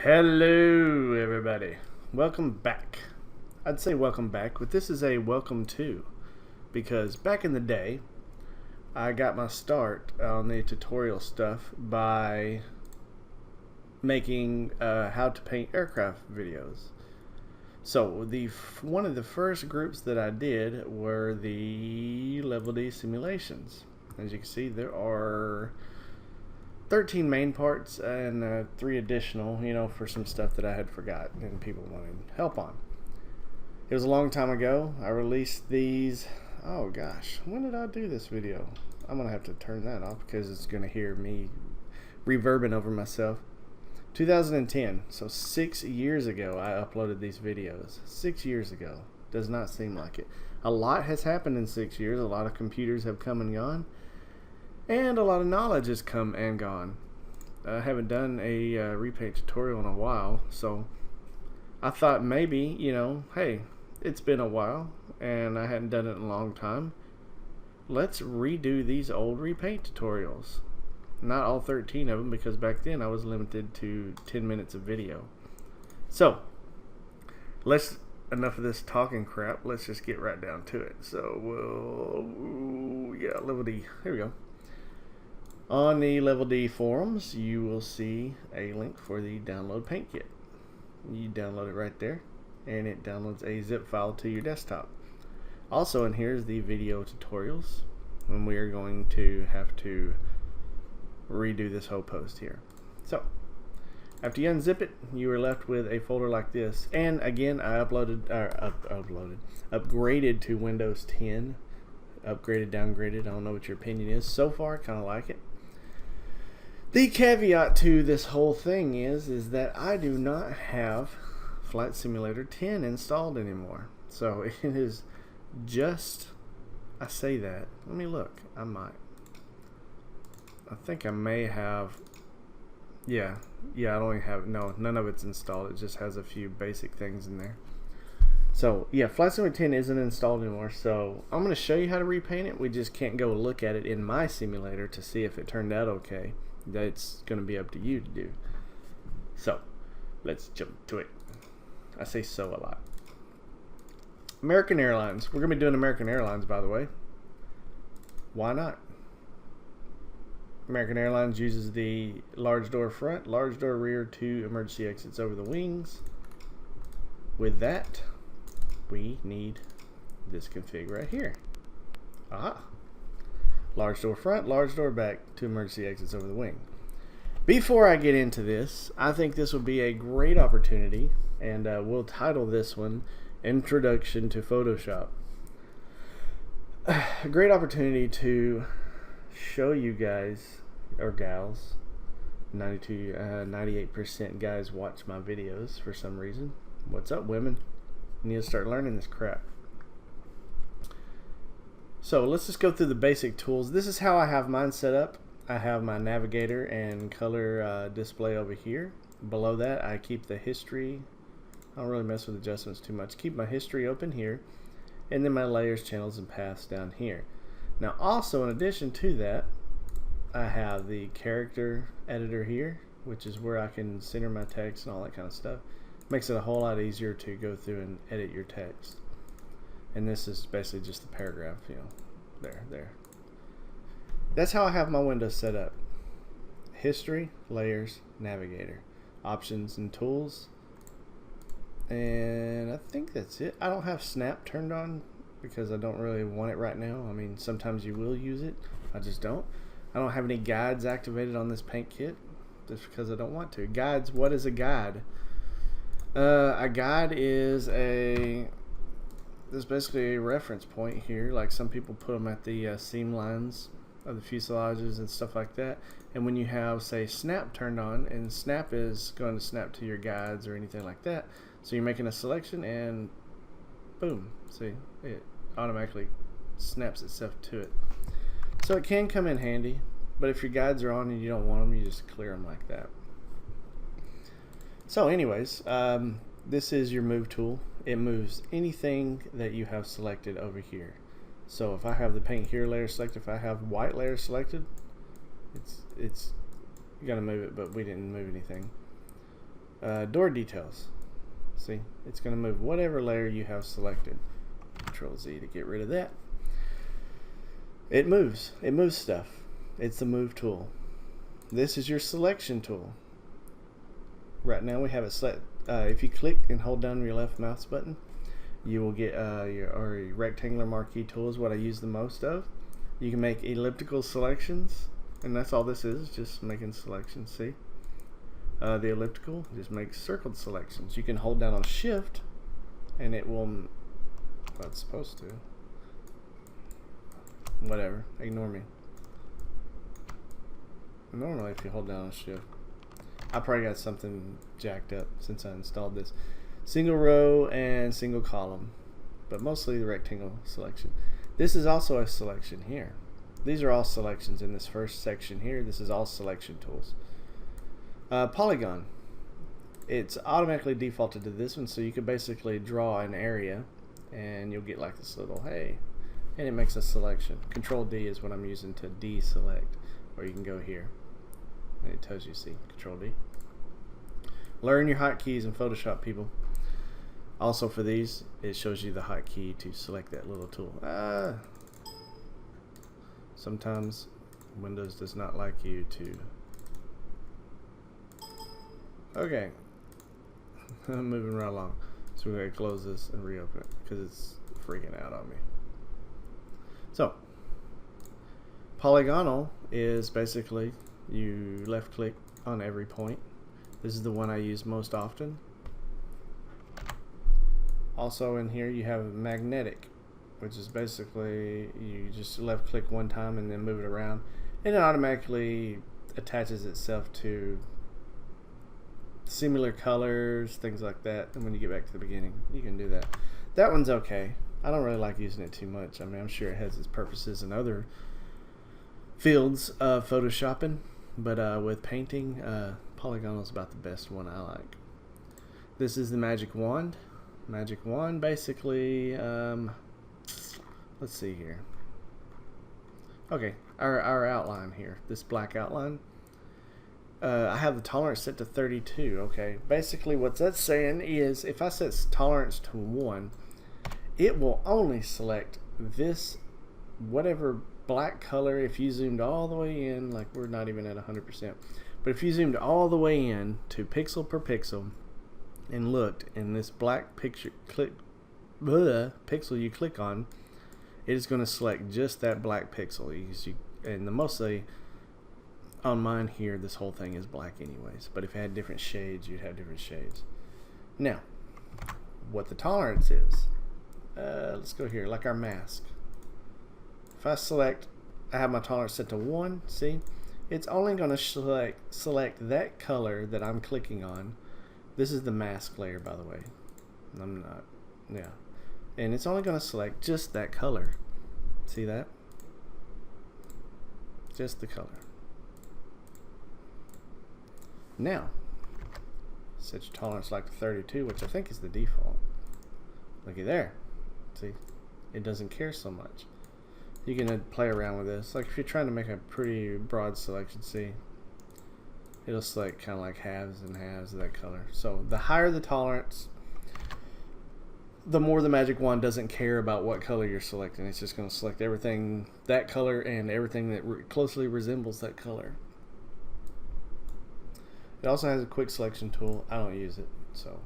Hello everybody, welcome back. I'd say welcome back, but this is a welcome to, because back in the day I got my start on the tutorial stuff by making how to paint aircraft videos. So one of the first groups that I did were the Level D simulations. As you can see, there are 13 main parts and 3 additional, for some stuff that I had forgotten and people wanted help on. It was a long time ago. I released these. Oh gosh, when did I do this video? I'm gonna have to turn that off because it's gonna hear me reverbing over myself. 2010, so 6 years ago I uploaded these videos. 6 years ago. Does not seem like it. A lot has happened in 6 years. A lot of computers have come and gone. And a lot of knowledge has come and gone. I haven't done a repaint tutorial in a while, so I thought maybe, hey, it's been a while and I hadn't done it in a long time. Let's redo these old repaint tutorials. Not all 13 of them, because back then I was limited to 10 minutes of video. So, enough of this talking crap. Let's just get right down to it. So, Level D. Here we go. On the Level D forums, you will see a link for the download paint kit. You download it right there, and it downloads a zip file to your desktop. Also in here is the video tutorials, and we are going to have to redo this whole post here. So, after you unzip it, you are left with a folder like this. And again, I upgraded to Windows 10. Upgraded, downgraded, I don't know what your opinion is. So far, I kind of like it. The caveat to this whole thing is that I do not have Flight Simulator 10 installed anymore. So it is just, I say that, let me look, I think I may have, I don't have, no, none of it's installed. It just has a few basic things in there. So yeah, Flight Simulator 10 isn't installed anymore, so I'm going to show you how to repaint it. We just can't go look at it in my simulator to see if it turned out okay. That's going to be up to you to do. So let's jump to it. I say so a lot. American Airlines. We're going to be doing American Airlines, by the way. Why not? American Airlines uses the large door front, large door rear, 2 emergency exits over the wings. With that, we need this config right here. Aha. Large door front, large door back, 2 emergency exits over the wing. Before I get into this, I think this would be a great opportunity, and we'll title this one Introduction to Photoshop. A great opportunity to show you guys, or gals, 98% guys watch my videos for some reason. What's up, women? You need to start learning this crap. So let's just go through the basic tools. This is how I have mine set up. I have my navigator and color display over here. Below that, I keep the history. I don't really mess with adjustments too much. Keep my history open here, and then my layers, channels, and paths down here. Now also, in addition to that, I have the character editor here, which is where I can center my text and all that kind of stuff. Makes it a whole lot easier to go through and edit your text. And this is basically just the paragraph, there. That's how I have my windows set up. History, layers, navigator, options and tools. And I think that's it. I don't have snap turned on because I don't really want it right now. I mean, sometimes you will use it. I just don't. I don't have any guides activated on this paint kit just because I don't want to. Guides, what is a guide? A guide is there's basically a reference point here. Like some people put them at the seam lines of the fuselages and stuff like that. And when you have, say, snap turned on, and snap is going to snap to your guides or anything like that. So you're making a selection and boom, see, it automatically snaps itself to it. So it can come in handy, but if your guides are on and you don't want them, you just clear them like that. So anyways, this is your move tool. It moves anything that you have selected over here. So if I have the paint here layer selected, if I have white layer selected, it's gonna move it, but we didn't move anything. Door details. See, it's going to move whatever layer you have selected. Control Z to get rid of that. It moves. It moves stuff. It's the move tool. This is your selection tool. Right now we have it select. If you click and hold down your left mouse button, you will get your rectangular marquee tool is what I use the most of. You can make elliptical selections, and that's all this is, just making selections. See, the elliptical just makes circled selections. You can hold down on Shift, and it will. Well, it's supposed to. Whatever. Ignore me. Normally, if you hold down on Shift, I probably got something jacked up since I installed this. Single row and single column, but mostly the rectangle selection. This is also a selection here. These are all selections in this first section here. This is all selection tools. Polygon. It's automatically defaulted to this one, so you could basically draw an area and you'll get like this little hey, and it makes a selection. Control D is what I'm using to deselect, or you can go here and it tells you, see, Control D. Learn your hotkeys in Photoshop, people. Also for these, it shows you the hotkey to select that little tool. Sometimes Windows does not like you to. Okay, I'm moving right along. So we're going to close this and reopen it because it's freaking out on me. So, polygonal is basically you left click on every point. This is the one I use most often. Also in here you have magnetic, which is basically you just left click one time and then move it around, and it automatically attaches itself to similar colors, things like that. And when you get back to the beginning, you can do that. That one's okay. I don't really like using it too much. I mean, I'm sure it has its purposes in other fields of photoshopping, but with painting, polygonal is about the best one I like. This is the magic wand. Magic wand basically, let's see here. Okay, our outline here, this black outline. I have the tolerance set to 32. Okay, basically what that's saying is if I set tolerance to 1, it will only select this whatever black color. If you zoomed all the way in, like we're not even at 100%, but if you zoomed all the way in to pixel per pixel and looked in this black picture pixel you click on, it is going to select just that black pixel. And mostly on mine here, this whole thing is black anyways, but if it had different shades, you'd have different shades. Now, what the tolerance is, let's go here, like our mask. If I select, I have my tolerance set to 1, see? It's only going to select that color that I'm clicking on. This is the mask layer, by the way. I'm not, yeah. And it's only going to select just that color. See that? Just the color. Now, set your tolerance like to 32, which I think is the default. Looky there. See? It doesn't care so much. You can play around with this. Like if you're trying to make a pretty broad selection, see? It'll select kind of like halves and halves of that color. So the higher the tolerance, the more the magic wand doesn't care about what color you're selecting. It's just going to select everything that color and everything that closely resembles that color. It also has a quick selection tool. I don't use it, so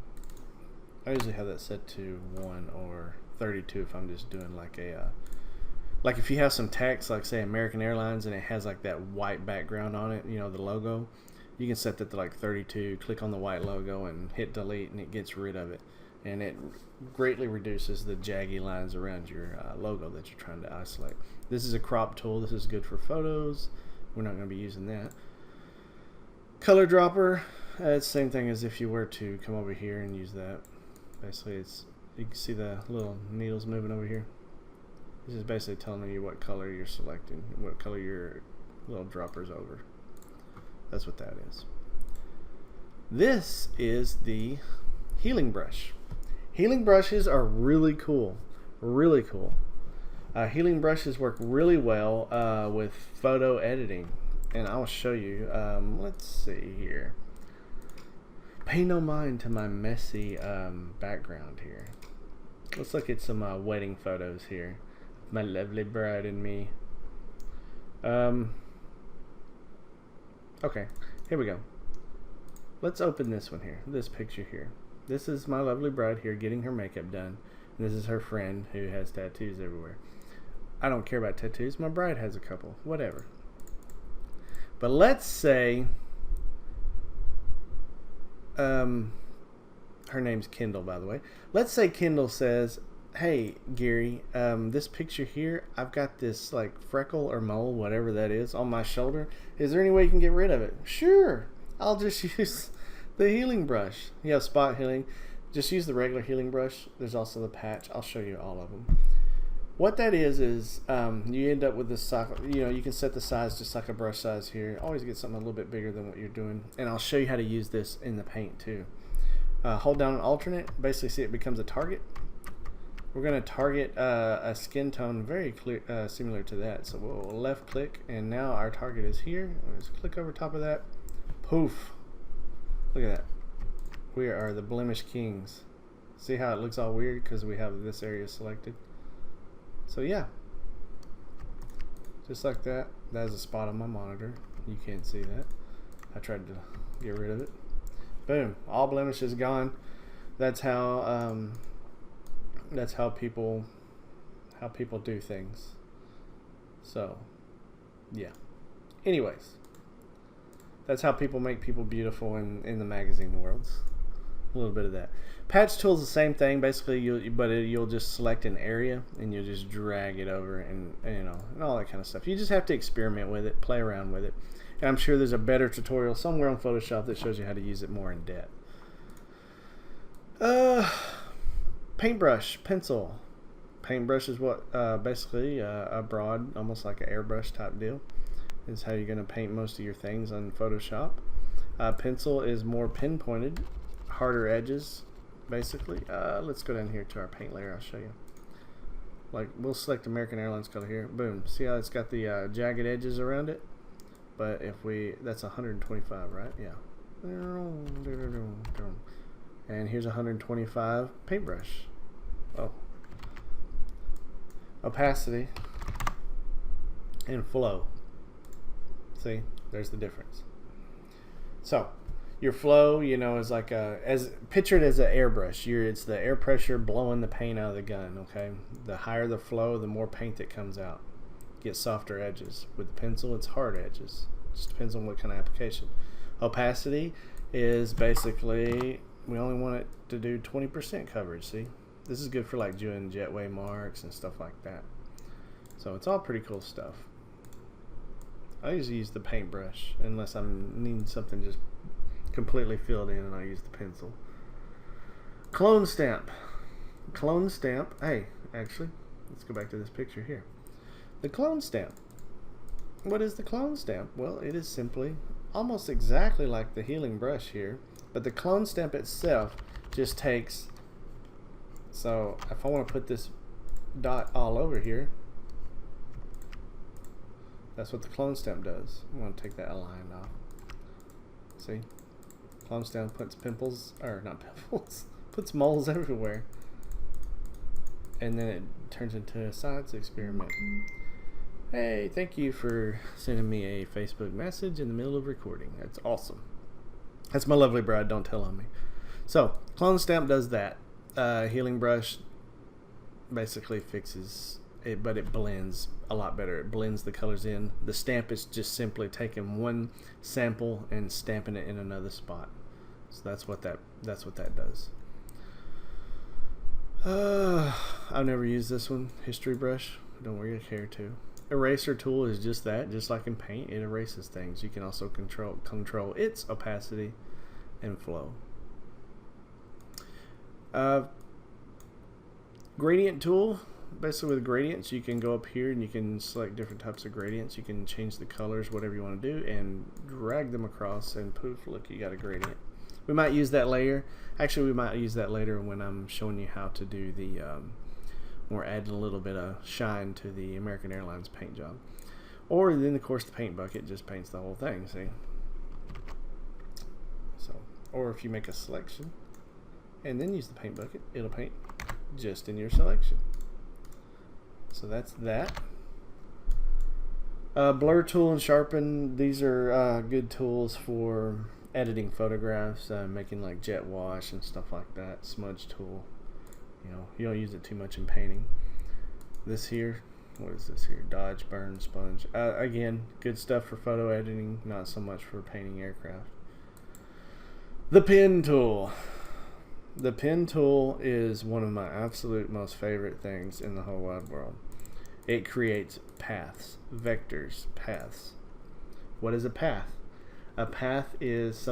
I usually have that set to 1 or 32 if I'm just doing like a like if you have some text, like say American Airlines, and it has like that white background on it, you know, the logo, you can set that to like 32, click on the white logo and hit delete, and it gets rid of it, and it greatly reduces the jaggy lines around your logo that you're trying to isolate. This is a crop tool. This is good for photos. We're not going to be using that. Color dropper, it's the same thing as if you were to come over here and use that. Basically, you can see the little needles moving over here. This is basically telling you what color you're selecting, what color your little dropper's over. That's what that is. This is the healing brush. Healing brushes are really cool. Really cool. Healing brushes work really well with photo editing. And I'll show you. Let's see here. Pay no mind to my messy background here. Let's look at some wedding photos here. My lovely bride and me. Okay, here we go. Let's open this one here, this picture here. This is my lovely bride here getting her makeup done. And this is her friend who has tattoos everywhere. I don't care about tattoos. My bride has a couple. Whatever. But let's say her name's Kendall, by the way. Let's say Kendall says, hey, Gary, this picture here, I've got this like freckle or mole, whatever that is, on my shoulder. Is there any way you can get rid of it? Sure. I'll just use the healing brush. You have spot healing. Just use the regular healing brush. There's also the patch. I'll show you all of them. What that is you end up with this socket. You know, you can set the size just like a brush size here. Always get something a little bit bigger than what you're doing. And I'll show you how to use this in the paint too. Hold down an alternate. Basically, see it becomes a target. We're going to target a skin tone very clear, similar to that. So we'll left click, and now our target is here. Let's click over top of that. Poof. Look at that. We are the blemish kings. See how it looks all weird because we have this area selected? So yeah, just like that. That is a spot on my monitor. You can't see that. I tried to get rid of it. Boom, all blemishes gone. That's how people do things. So yeah. Anyways, that's how people make people beautiful in the magazine worlds. A little bit of that. Patch tool is the same thing, basically. You'll just select an area and you'll just drag it over, and and all that kind of stuff. You just have to experiment with it, play around with it, and I'm sure there's a better tutorial somewhere on Photoshop that shows you how to use it more in depth. Paintbrush, pencil. Paintbrush is what basically a broad, almost like an airbrush type deal, is how you're going to paint most of your things on Photoshop. Pencil is more pinpointed, harder edges, basically. Let's go down here to our paint layer. I'll show you. Like, we'll select American Airlines color here. Boom. See how it's got the jagged edges around it? But if that's 125, right? Yeah. And here's 125 paintbrush. Oh. Opacity and flow. See? There's the difference. So, your flow, is like picture it as an airbrush. It's the air pressure blowing the paint out of the gun, okay? The higher the flow, the more paint that comes out. Get softer edges. With the pencil, it's hard edges. Just depends on what kind of application. Opacity is basically, we only want it to do 20% coverage, see? This is good for like doing jetway marks and stuff like that. So it's all pretty cool stuff. I usually use the paintbrush unless I'm needing something just completely filled in, and I use the pencil. Clone stamp. Clone stamp. Hey, actually, let's go back to this picture here. The clone stamp. What is the clone stamp? Well, it is simply almost exactly like the healing brush here, but the clone stamp itself just takes, so if I want to put this dot all over here, that's what the clone stamp does. I'm going to take that line off. See? Clone stamp puts pimples, or not pimples, puts moles everywhere. And then it turns into a science experiment. Hey, thank you for sending me a Facebook message in the middle of recording. That's awesome. That's my lovely bride, don't tell on me. So, clone stamp does that. Healing brush basically fixes it, but it blends a lot better. It blends the colors in. The stamp is just simply taking one sample and stamping it in another spot. So that's what that does. I've never used this one, history brush. Don't really care to. Eraser tool is just that, just like in Paint, it erases things. You can also control its opacity and flow. Gradient tool. Basically with gradients, you can go up here and you can select different types of gradients. You can change the colors, whatever you want to do, and drag them across, and poof, look, you got a gradient. We might use that later. Actually, we might use that later when I'm showing you how to do the or add a little bit of shine to the American Airlines paint job. Or then, of course, the paint bucket just paints the whole thing, see? So, or if you make a selection and then use the paint bucket, it'll paint just in your selection. So that's that. Blur tool and sharpen, these are good tools for editing photographs, making like jet wash and stuff like that. Smudge tool, you know, you don't use it too much in painting. This here, what is this here? Dodge, burn, sponge. Again, good stuff for photo editing, not so much for painting aircraft. The pen tool. The pen tool is one of my absolute most favorite things in the whole wide world. It creates paths, vectors, paths. What is a path? A path is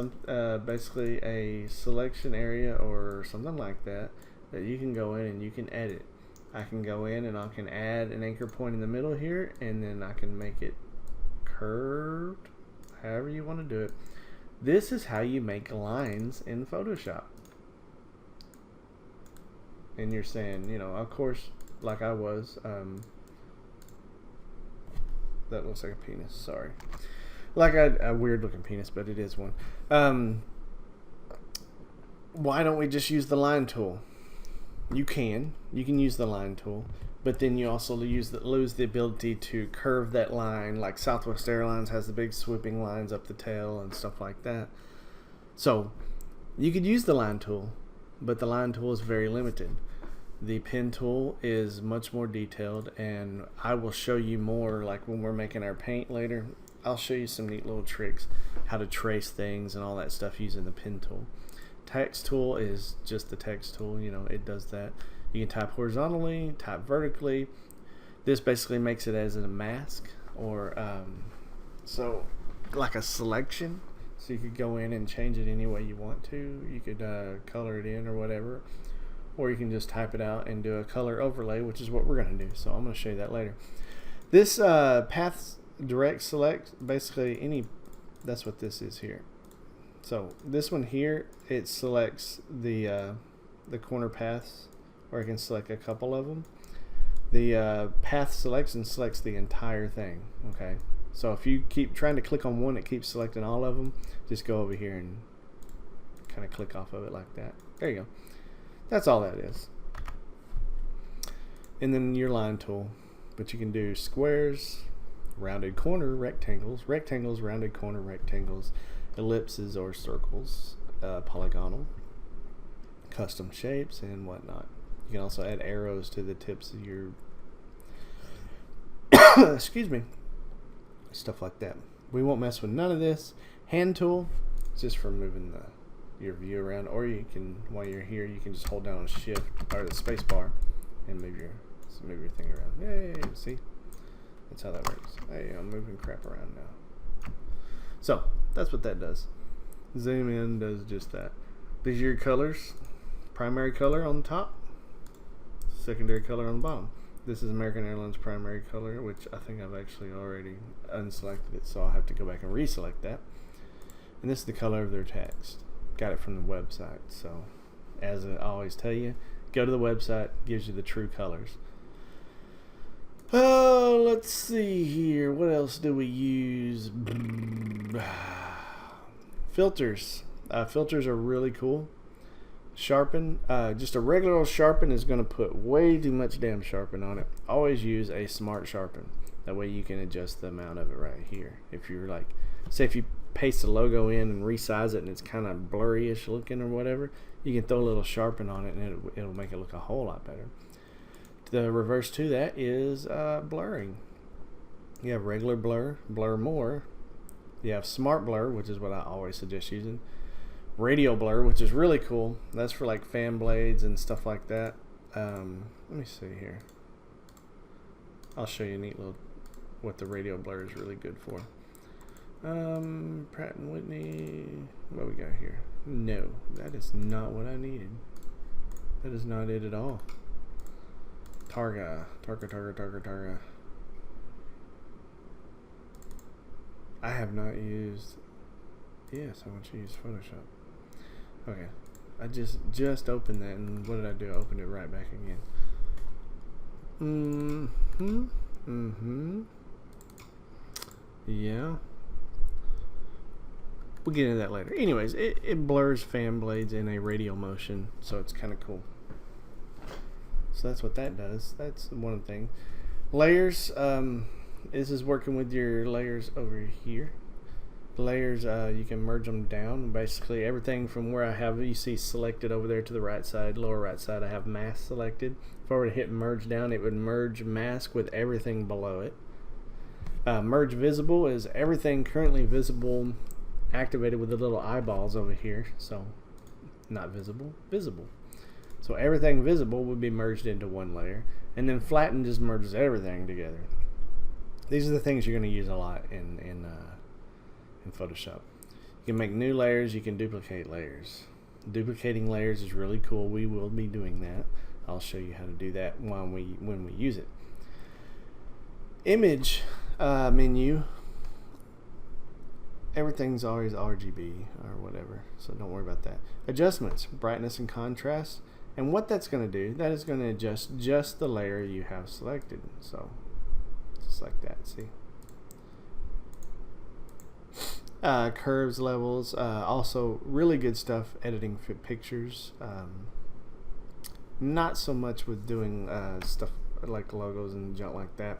basically a selection area or something like that you can go in and you can edit. I can go in and I can add an anchor point in the middle here, and then I can make it curved, however you want to do it. This is how you make lines in Photoshop. And you're saying, you know, of course, like I was, that looks like a penis, sorry. Like a weird looking penis, but it is one. Why don't we just use the line tool? You can use the line tool, but then you also lose the ability to curve that line, like Southwest Airlines has the big swooping lines up the tail and stuff like that. So you could use the line tool, but the line tool is very limited. The pen tool is much more detailed, and I will show you more, like when we're making our paint later. I'll show you some neat little tricks, how to trace things and all that stuff using the pen tool. Text tool is just the text tool, you know, it does that. You can type horizontally, type vertically. This basically makes it as a mask, or so like a selection. So you could go in and change it any way you want to. You could color it in or whatever, or you can just type it out and do a color overlay, which is what we're going to do. So I'm going to show you that later. This path direct select, basically that's what this is here. So this one here, it selects the corner paths, or I can select a couple of them. The path selection selects the entire thing. Okay, so if you keep trying to click on one, it keeps selecting all of them. Just go over here and kind of click off of it like that. There you go. That's all that is. And then your line tool, but you can do squares, rounded corner, rectangles, rounded corner, rectangles, ellipses or circles, polygonal, custom shapes, and whatnot. You can also add arrows to the tips of your excuse me, stuff like that. We won't mess with none of this. Hand tool, it's just for moving your view around, or you can, while you're here, you can just hold down on shift or the space bar and move your thing around. Yay, see? That's how that works. Hey, I'm moving crap around now. So that's what that does. Zoom in does just that. These are your colors. Primary color on the top, secondary color on the bottom. This is American Airlines primary color, which I think I've actually already unselected it, so I'll have to go back and reselect that. And this is the color of their text. Got it from the website. So as I always tell you, go to the website, gives you the true colors. Oh, let's see here. What else do we use? Filters. Filters are really cool. Sharpen. Just a regular old sharpen is going to put way too much damn sharpen on it. Always use a smart sharpen. That way you can adjust the amount of it right here. If you're like, say if you paste the logo in and resize it and it's kind of blurry-ish looking or whatever, you can throw a little sharpen on it and it'll make it look a whole lot better. The reverse to that is blurring. You have regular blur, blur more. You have smart blur, which is what I always suggest using. Radio blur, which is really cool. That's for like fan blades and stuff like that. Let me see here. I'll show you a neat little what the radio blur is really good for. Pratt & Whitney. What we got here? No, that is not what I needed. That is not it at all. Targa. I have not used. Yes, I want you to use Photoshop. Okay, I just opened that, and what did I do? I opened it right back again. Yeah. We'll get into that later. Anyways, it blurs fan blades in a radial motion, so it's kind of cool. So that's what that does. That's one thing. Layers. This is working with your layers over here. Layers, you can merge them down. Basically, everything from where I have, you see selected over there to the right side, lower right side, I have mask selected. If I were to hit merge down, it would merge mask with everything below it. Merge visible is everything currently visible activated with the little eyeballs over here. So, not visible, visible. So everything visible would be merged into one layer. And then flatten just merges everything together. These are the things you're going to use a lot in Photoshop. You can make new layers, you can duplicate layers. Duplicating layers is really cool. We will be doing that. I'll show you how to do that when we use it. Image menu. Everything's always RGB or whatever, so don't worry about that. Adjustments, brightness and contrast. And what that's going to do, that is going to adjust just the layer you have selected. So, just like that, see? Curves, levels, also really good stuff editing for pictures. Not so much with doing stuff like logos and junk like that,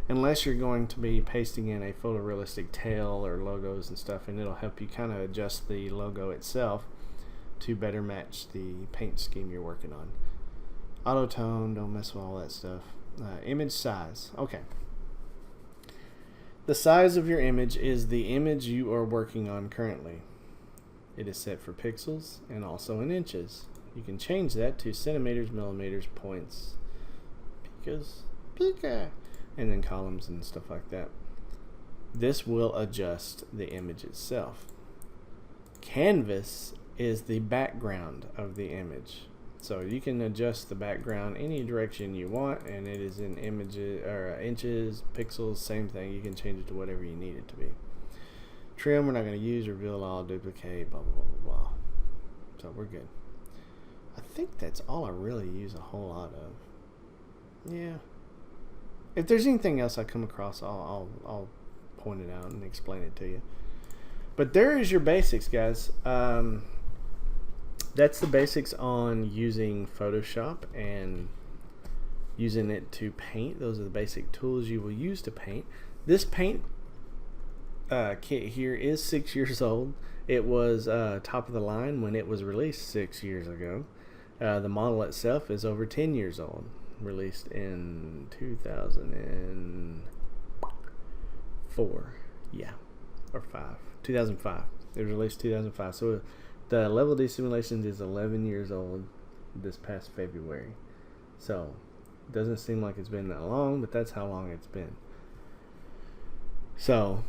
unless you're going to be pasting in a photorealistic tail or logos and stuff, and it'll help you kind of adjust the logo itself to better match the paint scheme you're working on. Auto tone, don't mess with all that stuff. Image size, okay. The size of your image is the image you are working on currently. It is set for pixels and also in inches. You can change that to centimeters, millimeters, points, pica, and then columns and stuff like that. This will adjust the image itself. Canvas is the background of the image. So you can adjust the background any direction you want, and it is in images or inches, pixels, same thing. You can change it to whatever you need it to be. Trim, we're not going to use, reveal all, duplicate, blah, blah, blah, blah, blah. So we're good. I think that's all I really use a whole lot of. Yeah. If there's anything else I come across, I'll point it out and explain it to you. But there is your basics, guys. That's the basics on using Photoshop and using it to paint. Those are the basic tools you will use to paint. This paint kit here is 6 years old. It was top of the line when it was released 6 years ago. The model itself is over 10 years old. Released in 2004. Yeah. Or 5. 2005. It was released 2005. So the Level D Simulations is 11 years old this past February. So, it doesn't seem like it's been that long, but that's how long it's been. So,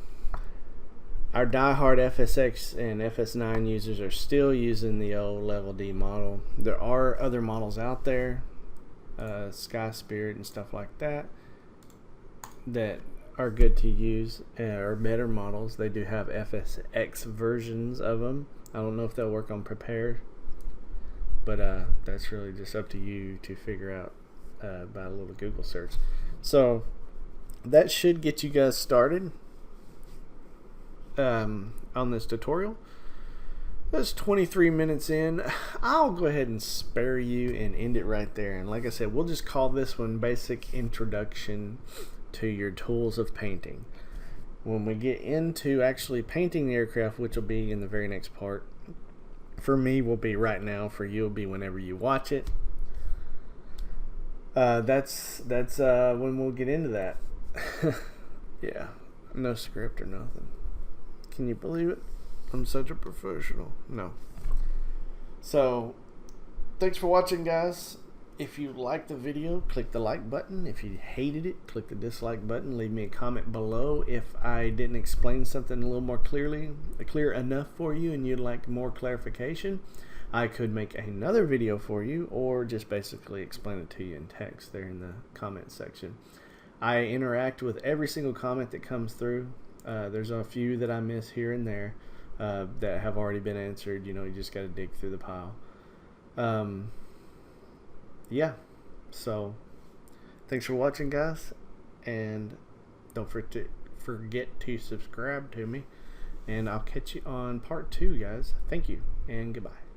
our diehard FSX and FS9 users are still using the old Level D model. There are other models out there, Sky Spirit and stuff like that, that are good to use, or better models. They do have FSX versions of them. I don't know if they'll work on Prepare, but that's really just up to you to figure out by a little Google search. So that should get you guys started on this tutorial. That's 23 minutes in. I'll go ahead and spare you and end it right there. And like I said, we'll just call this one Basic Introduction to your tools of painting. When we get into actually painting the aircraft, which will be in the very next part, for me will be right now, for you will be whenever you watch it. That's when we'll get into that. Yeah, no script or nothing. Can you believe it? I'm such a professional. No. So, thanks for watching, guys. If you liked the video, click the like button. If you hated it, click the dislike button. Leave me a comment below if I didn't explain something a little more clear enough for you and you'd like more clarification. I could make another video for you, or just basically explain it to you in text there in the comment section. I interact with every single comment that comes through. There's a few that I miss here and there that have already been answered. You know, you just got to dig through the pile. Yeah, so thanks for watching, guys, and don't forget to subscribe to me, And I'll catch you on part 2, guys. Thank you, and goodbye.